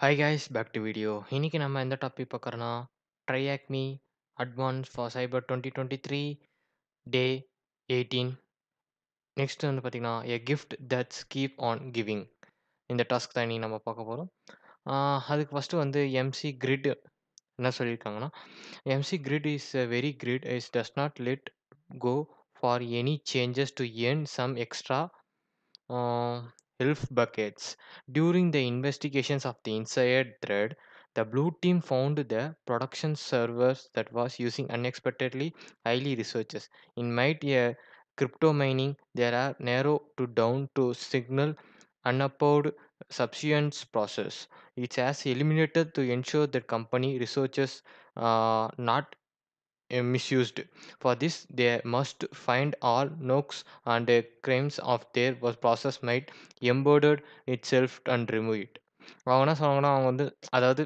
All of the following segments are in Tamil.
Hi guys, back to video. இன்னைக்கு நம்ம எந்த டாபிக் பார்க்கறோம்னா TryHackMe advance for cyber 2023 day 18. Next வந்து பார்த்தீங்கன்னா a gift that's keep on giving. இந்த டாஸ்க் தான் இன்னைக்கு நம்ம பார்க்க போகிறோம். அதுக்கு ஃபஸ்ட்டு வந்து எம்சி கிரிட் என்ன சொல்லியிருக்காங்கன்னா MC credit is a very credit is does not let go for any changes to earn some extra elf buckets. During the investigations of the inside thread, the blue team found the production servers that was using unexpectedly highly resources. In might a crypto mining, there are narrow to down to signal unapproved substituents process. It has eliminated to ensure that company resources not misused. For this, they must find all nooks and crannies of their process might embodied itself and remove it. அவங்க என்ன சொன்னாங்கன்னா, அவங்க வந்து அதாவது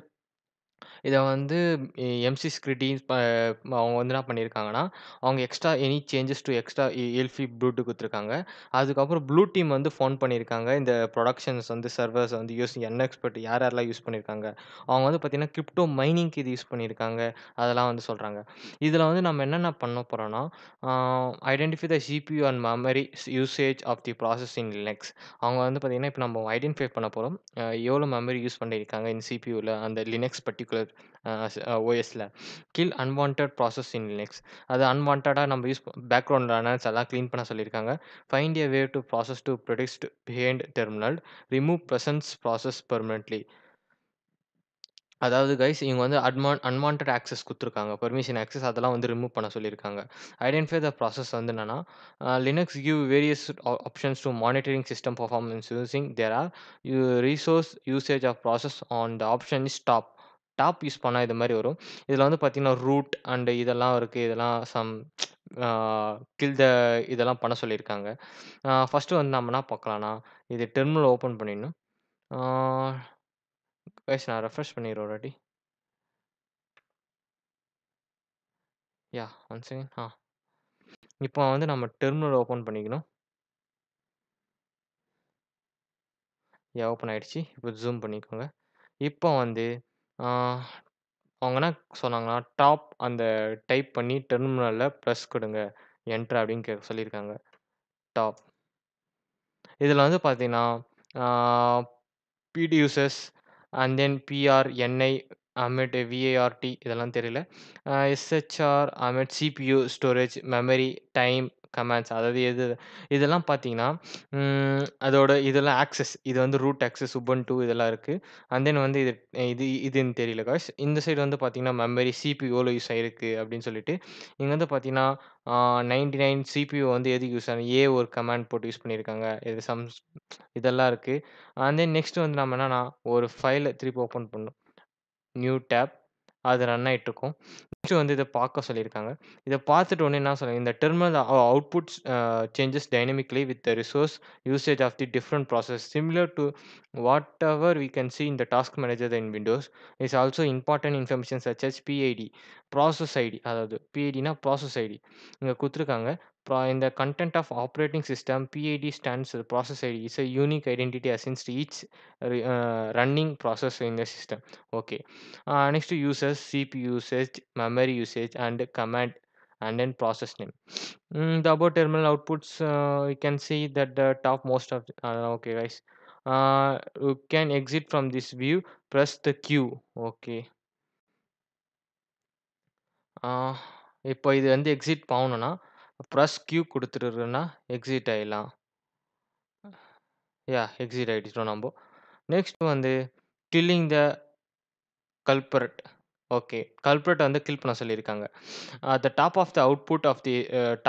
இத வந்து எம்சி ஸ்கிரிட்டீஸ் அவங்க வந்து என்ன பண்ணியிருக்காங்கன்னா, அவங்க extra any changes to extra எல்ஃபி ப்ளூட்டு குடுத்துருக்காங்க. அதுக்கப்புறம் ப்ளூ டீம் வந்து ஃபோன் பண்ணியிருக்காங்க. இந்த புரொடக்ஷன்ஸ் வந்து சர்வர்ஸ் வந்து எக்ஸ்பெர்ட் யார் யாரெல்லாம் யூஸ் பண்ணியிருக்காங்க. அவங்க வந்து பார்த்தீங்கன்னா, கிரிப்டோ மைனிங்க்கு இது யூஸ் பண்ணியிருக்காங்க. அதெல்லாம் வந்து சொல்றாங்க. இதில வந்து நம்ம என்னென்ன பண்ண போறோம்னா, ah identify the CPU and memory usage of the process in Linux. அவங்க வந்து பார்த்தீங்கன்னா, இப்ப நம்ம ஐடென்டிஃபை பண்ண போறோம். எவ்வளோ மெமரி யூஸ் பண்ணியிருக்காங்க இந்த சிபியூல அந்த லினக்ஸ் பர்ட்டிகுலர் ஓஎஸ்ல. Kill unwanted process in Linux. அது அன்வான்டடா நம்ம பேக்ரவுண்ட் ரன்னர்ஸ் எல்லாம் கிளீன் பண்ண சொல்லியிருக்காங்க. Find a way to process to protect behind terminal. Remove presence process permanently. அதாவது கைஸ் இவங்க வந்து அன்வான்டட் ஆக்சஸ் குடுத்துருக்காங்க. பெர்மிஷன் ஆக்சஸ் அதெல்லாம் வந்து ரிமூவ் பண்ண சொல்லியிருக்காங்க. ஐடென்டிஃபை த ப்ராசஸ் வந்து என்னன்னா, Linux give various options to monitoring system performance using there are resource usage of process on the option is top. Top use பண்ணா இது மாரி வரும். இதில வந்து பார்த்தீங்கன்னா, ரூட் அண்ட் இதெல்லாம் இருக்கு. இதெல்லாம் ஆ கில் த இதெல்லாம் பண்ண சொல்லியிருக்காங்க. ஃபர்ஸ்ட்டு வந்து நம்ம என்ன பார்க்கலாம்னா, இது டெர்மினல் ஓப்பன் பண்ணிடணும். ஆ கைஸ் நான் ரெஃப்ரெஷ் பண்ணிடுறேன் ஒரு வாட்டி. One second. இப்போ வந்து நம்ம டெர்மினல் ஓப்பன் பண்ணிக்கணும். ஓப்பன் ஆயிடுச்சு. இப்போ ஜூம் பண்ணிக்கோங்க. இப்போ வந்து ஆ அவங்க என்ன சொன்னாங்கன்னா, டாப் அந்த டைப் பண்ணி டெர்மினல்ல பிரஸ் கொடுங்க. என்டர் அப்படின்னு சொல்லியிருக்காங்க. டாப். இதில வந்து பார்த்தீங்கன்னா, ah PID users and then PR, NI, அமேட்டு விஏஆர்டி இதெல்லாம் தெரியல. எஸ்ஹெச்ஆர், அமேட் CPU, storage, memory, time, commands அதாவது இதெல்லாம் பார்த்தீங்கன்னா, அதோட இதெல்லாம் ஆக்சஸ். இது வந்து ரூட் ஆக்சஸ், உபுண்டு இதெல்லாம் இருக்கு. அண்ட் தென் வந்து இதுன்னு தெரியல காய்ஸ். இந்த சைடு வந்து பார்த்தீங்கன்னா, மெமரி, சிபியூ எவ்வளோ யூஸ் ஆயிருக்கு அப்படின்னு சொல்லிட்டு, இங்க வந்து பார்த்தீங்கன்னா, 99 சிபியூ வந்து எதுக்கு யூஸ் ஆகுது? ஒரு கமாண்ட் போட்டு யூஸ் பண்ணியிருக்காங்க. இதெல்லாம் இருக்கு. அண்ட் தென் நெக்ஸ்ட் வந்து நம்ம என்னன்னா, ஒரு ஃபைல திருப்பி ஓப்பன் பண்ணணும். New tab. அது ரன் ஆயிட்டுருக்கும். நெக்ஸ்ட் வந்து இத பார்க்க சொல்லியிருக்காங்க. இத பார்த்துட்டு உடனே என்ன சொல்றாங்க, இந்த terminal outputs changes dynamically with the resource usage of the different process similar to whatever we can see in the task manager in Windows is also important information such as PID, process ID. அதாவது PIDனா ப்ராசஸ் ஐடி. இங்க குடுத்துருக்காங்க. in the content of operating system, PID stands for process ID. It's a unique identity assigned to each running process in the system. Okay. Next users, CPU usage, memory usage, and command and then process name. The above terminal outputs, you can see that the top most of okay guys. You can exit from this view, press the Q. Okay. இப்போ இது வந்து எக்ஸிட் போகணும்னா, ப்ரெஸ் Q குடுத்துட்டோம்னா எக்ஸிட் ஆயிடலாம். எக்ஸிட் ஆயிடுச்சுட்டோம் நம்ப. நெக்ஸ்ட் வந்து கில்லிங் த கல்ப்ரட். ஓகே. கல்ப்ரட் வந்து கில் பண்ண சொல்லியிருக்காங்க. At the top of the output of the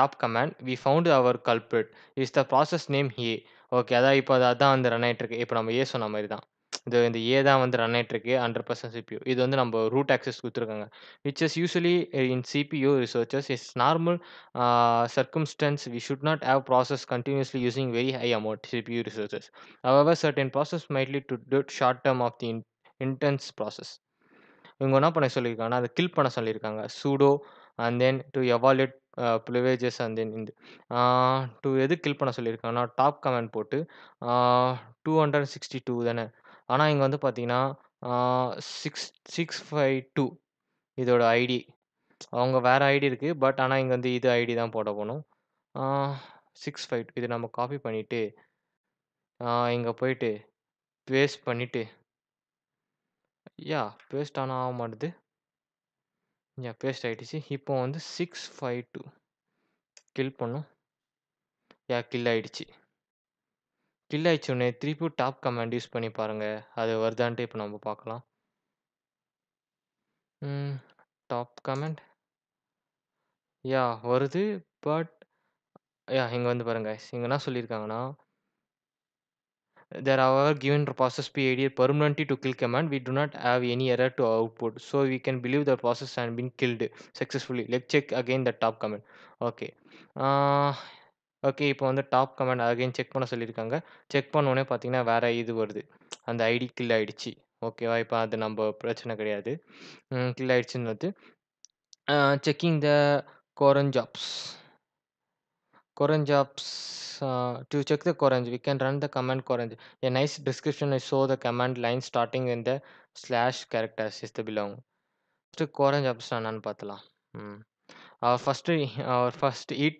top command, we found our culprit. Is the process name A. Okay. அதான் இப்ப அதான் வந்து ரன் ஆயிட்டுருக்கு. இப்ப நம்ம சொன்ன மாரி தான். இந்த தான் வந்து ரன் ஆயிட்டுருக்கு 100% சிபியூ. இது வந்து நம்ம ரூட் ஆக்சஸ் குடுத்துருக்காங்க. Which is usually in CPU researchers is normal circumstance. We should not have process continuously using very high amount CPU resources. However, certain process might lead to short term of the intense process. இவங்க என்ன பண்ண சொல்லியிருக்காங்கன்னா, அத கில் பண்ண சொல்லியிருக்காங்க. Sudo and then to evaluate privileges and then to எது கில் பண்ண சொல்லியிருக்காங்கன்னா, டாப் கமாண்ட் போட்டு 262 தானே. ஆனா இங்க வந்து பார்த்தீங்கன்னா, ஆ 6652 இதோட ஐடி. அவங்க வேற ஐடி இருக்கு. பட் ஆனா இங்க வந்து இது ஐடி தான் போட போணும். ஆ 652 இத நம்ம காப்பி பண்ணிட்டு, இங்க போயிட்டு பேஸ்ட் பண்ணிட்டு பேஸ்ட் ஆனா ஆக மாட்டுது. பேஸ்ட் ஆயிடுச்சு. இப்போ வந்து 652 கில் பண்ணும். கில் ஆயிடுச்சு. கில் ஆயிடுச்ச உடனே திருப்பியும் டாப் கமாண்ட் யூஸ் பண்ணி பாருங்க. அது வருதான்ட்டு இப்ப நம்ம பார்க்கலாம். ம். Top command. வருது. பட் இங்க வந்து பாருங்க காய்ஸ். இங்க என்ன சொல்லியிருக்காங்கன்னா, "There are given process PID permanently to kill command. We do not have any error to output. So we can believe the process has been killed successfully. Let's check again the top command." Okay. Ah okay. இப்போ வந்து டாப் கமாண்ட் அகைன் செக் பண்ண சொல்லியிருக்காங்க. செக் பண்ண உடனே பார்த்தீங்கன்னா, வேற இது வருது. அந்த ஐடி கில் ஆயிடுச்சு. ஓகேவா? இப்ப அது நம்ப பிரச்சனை கிடையாது. கில் ஆயிடுச்சுன்னு வருது. Checking the cron jobs. Cron jobs, to check the cron, we can run the command cron. A nice description will show the command line starting in the slash characters is the belong. First cron jobs என்னன்னு பார்த்தலாம். ம். Our first hit,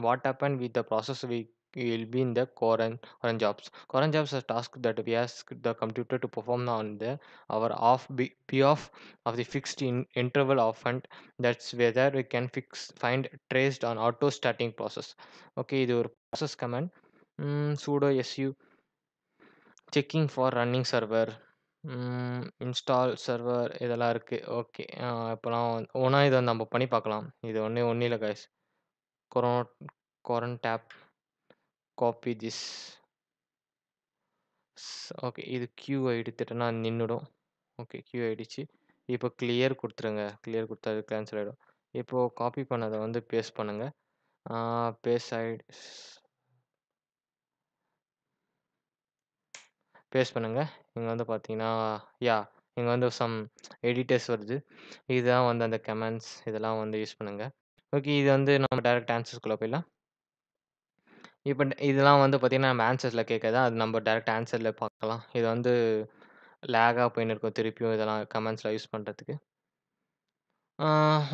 what happened with the process we will be in the current jobs. Current jobs are tasks that we ask the computer to perform on the our off p off of the fixed interval of, and that's whether we can find traced on auto starting process. Okay, இது ஒரு process command. Sudo su checking for running server. Install server இதெல்லாம் இருக்கு. ஓகே. இப்போலாம் ஒவ்வொண்ணா இத நம்ம பண்ணி பார்க்கலாம். இது ஒண்ணும் இல்ல காய்ஸ். கொரோ கொரன் டேப் காப்பி திஸ். ஓகே. இது கியூ எடுத்துட்டேன்னா நின்னுடும். ஓகே. கியூ ஆயிடுச்சு. இப்போ கிளியர் குடுத்துருங்க. கிளியர் குடுத்தா அது கேன்சல் ஆயிடும். இப்போ காப்பி பண்ணத வந்து பேஸ்ட் பண்ணுங்க. பேஸ்ட் பேஸ்ட் பண்ணுங்க. இங்க வந்து பார்த்தீங்கன்னா, யாஹ்! இங்க வந்து சம் எடிட்டர்ஸ் வருது. இதுதான் வந்து அந்த கமாண்ட்ஸ் இதெல்லாம் வந்து யூஸ் பண்ணுங்க. ஓகே. இது வந்து நம்ம டைரக்ட் ஆன்சர்ஸ்குள்ள போயிடலாம். இப்ப இதெல்லாம் வந்து பார்த்தீங்கன்னா, நம்ம ஆன்சர்ஸ்ல கேட்கறது. அது நம்ம டைரக்ட் ஆன்சர்ல பார்க்கலாம். இது வந்து லேகா போயின்னு இருக்கும். திருப்பியும் இதெல்லாம் கமாண்ட்ஸ்ல யூஸ் பண்றதுக்கு.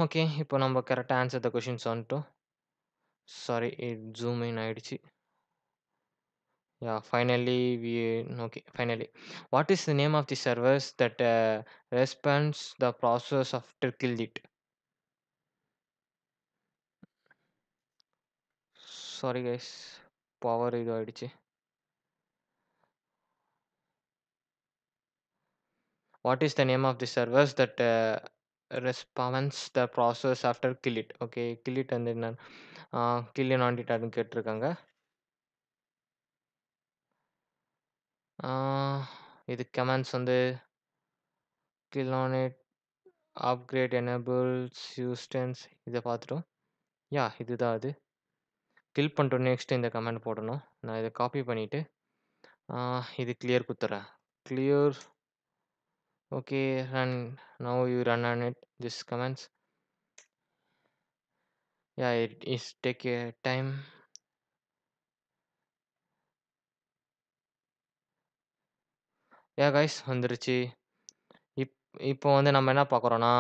ஓகே. இப்போ நம்ம கரெக்ட்டா ஆன்சர் த கொஸ்டின்ஸ் வந்துட்டோம். சாரி ஜூம் இன் ஆயிடுச்சு. Finally. What is the name of the servers that responds the process after kill it? Sorry guys. Power இது ஆயிடுச்சு. What is the name of the servers that responds the process after kill it? Okay, kill it வந்து என்ன? kill in on it அப்படின்னு கேட்டிருக்காங்க. இது கமாண்ட்ஸ் வந்து kill on it, upgrade, enables, instance இத பார்த்துட்டோம். இதுதான் அது. கில் பண்ணிட்டு நெக்ஸ்ட் இந்த கமாண்ட் போடணும். நான் இத காப்பி பண்ணிட்டு, இது கிளியர் குடுத்துறேன். Clear okay run. Now you run on it this commands. It is take a time. Guys வந்துருச்சு. இப் இப்போ வந்து நம்ம என்ன பார்க்குறோம்னா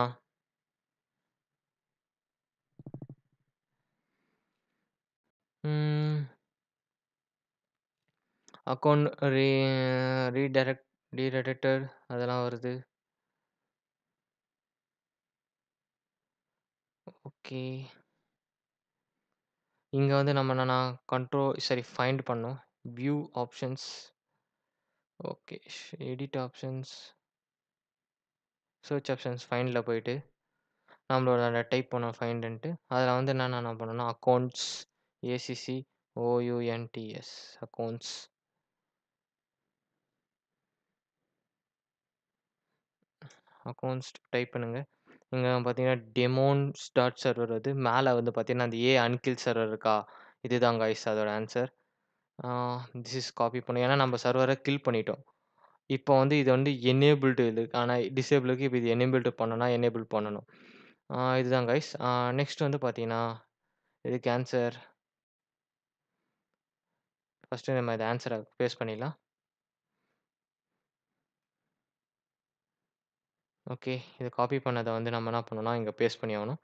அக்கவுண்ட் ரீடைரக்டட் அதெல்லாம் வருது. ஓகே. இங்க வந்து நம்ம என்னன்னா ஃபைண்ட் பண்ணோம். View options. Okay. Edit options. Search options ஃபைண்ட்ல போயிட்டு நம்மளோட அந்த டைப் பண்ணோம் ஃபைண்டுன்ட்டு. அதில் வந்து என்ன பண்ணணும்னா accounts ACCOUNTS accounts. Accounts type பண்ணுங்க. இங்கே பார்த்தீங்கன்னா டெமோன்ஸ் டாட் சர்வர் வருது. மேலே வந்து பார்த்தீங்கன்னா அந்த அன்கில் சர்வர் இருக்கா? இதுதான் காய்ஸ் அதோட ஆன்சர். திஸ் இஸ் காப்பி பண்ணு. ஏன்னா நம்ம சர்வரை கில் பண்ணிட்டோம். இப்போ வந்து இது வந்து எனேபிள்டு இருக்கு. ஆனால் டிசேபிளுக்கு இப்போ இது எனேபிள்டு பண்ணணும்னா எனேபிள் பண்ணணும். இதுதான் காய்ஸ். நெக்ஸ்ட் வந்து பார்த்தீங்கன்னா இதுக்கு ஆன்சர் ஃபர்ஸ்ட்டு நம்ம இந்த ஆன்சரை பேஸ்ட் பண்ணிடலாம். ஓகே. இத காப்பி பண்ணத வந்து நம்ம என்ன பண்ணணும்னா, இங்க பேஸ்ட் பண்ணி ஆகணும்.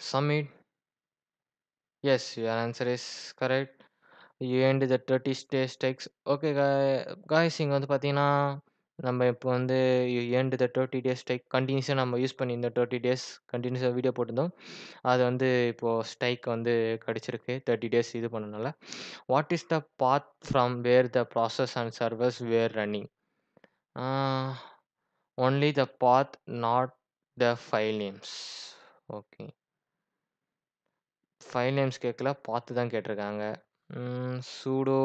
Submit. Yes, your answer is correct. You end the 30 days techs. Okay guys இங்க வந்து பார்த்தீங்கன்னா, நம்ம இப்போ வந்து you end the 30 days tech கன்டினியூஸா நம்ம யூஸ் பண்ணி இந்த 30 டேஸ் கன்டினியூஸா வீடியோ போட்டிருந்தோம். அது வந்து இப்போ ஸ்ட்ரைக் வந்து கிடைச்சிருக்கு. 30 டேஸ் இது பண்ணனால. What is the path from where the process and servers were running? Ah only the path not the file names. Okay. File names கேட்கல. பாத் தான் கேட்டிருக்காங்க. Sudo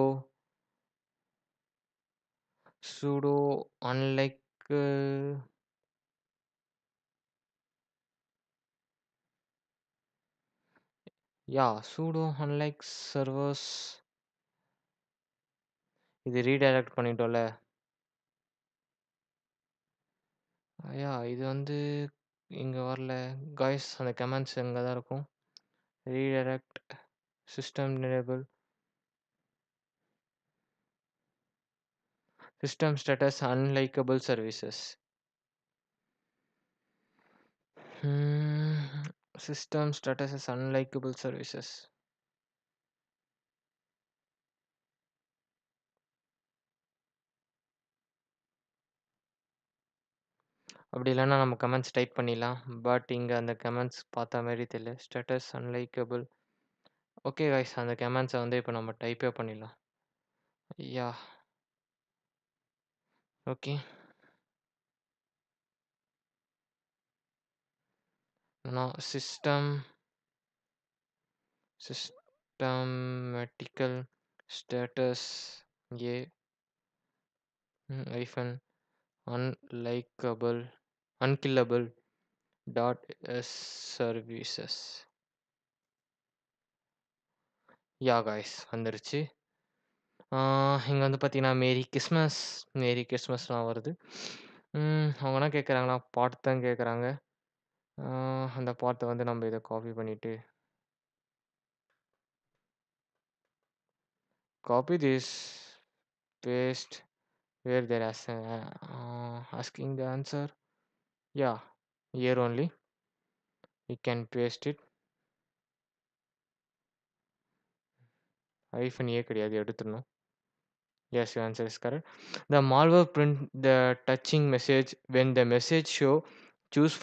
sudo unlike yeah sudo unlike servers இது ரீடைரக்ட் பண்ணிட்டோம்ல. இது வந்து இங்க வரல. காய்ஸ் அந்த கமெண்ட்ஸ் அங்க தான் இருக்கும். Redirect system enable system status unlikable services. System status unlikable services. அப்படி இல்லைன்னா நம்ம கமெண்ட்ஸ் டைப் பண்ணிடலாம். பட் இங்கே அந்த கமெண்ட்ஸ் பார்த்த மாதிரி தெரியல. ஸ்டேட்டஸ் அன்லைக்கபிள். ஓகே காய்ஸ் அந்த கமெண்ட்ஸை வந்து இப்போ நம்ம டைப்பே பண்ணிடலாம். Yeah okay. நான் systematical status a hyphen unlikable unkillable dot S services. Yeah guys வந்துருச்சு. இங்கே வந்து பார்த்தீங்கன்னா மேரி கிறிஸ்மஸ்லாம் வருது. அவங்க என்ன கேட்குறாங்கன்னா பாட்டு தான் கேட்குறாங்க. அந்த பாட்டை வந்து நம்ம இதை காப்பி பண்ணிவிட்டு copy this paste where they're asking the answer. Yeah, here only you can paste it. hyphen a கிடையாது எடுத்துடணும். Yes, your answer is correct. The malware print the touching message when the message show choose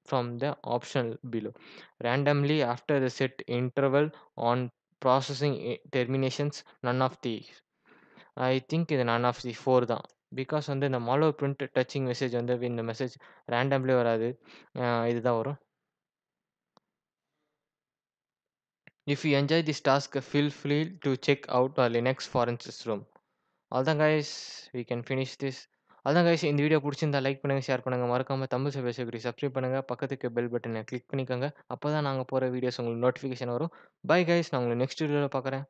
from the option below randomly after the set interval on processing terminations. None of the I think இது none of the 4 தான். பிகாஸ் வந்து இந்த malware print touching மெசேஜ் வந்து இந்த மெசேஜ் ரேண்டம்லி வராது. இதுதான் வரும். If you enjoy this task feel free to check out Linux forensics room. அவ்வளோதான் guys, we can finish this. அதான் கைஸ், இந்த வீடியோ பிடிச்சிருந்தா லைக் பண்ணுங்கள், ஷேர் பண்ணுங்கள், மறக்காமல் தமிழ் பேசக்கூடிய சப்ஸ்கிரைப் பண்ணுங்கள், பக்கத்துக்கு பெல் பட்டனை கிளிக் பண்ணிக்கோங்க. அப்போ தான் நாங்கள் போகிற வீடியோஸ் உங்களுக்கு நோட்டிஃபிகேஷன் வரும். பை கைஸ், நான் உங்களை நெக்ஸ்ட் வீடியோவில் பார்க்குறேன்.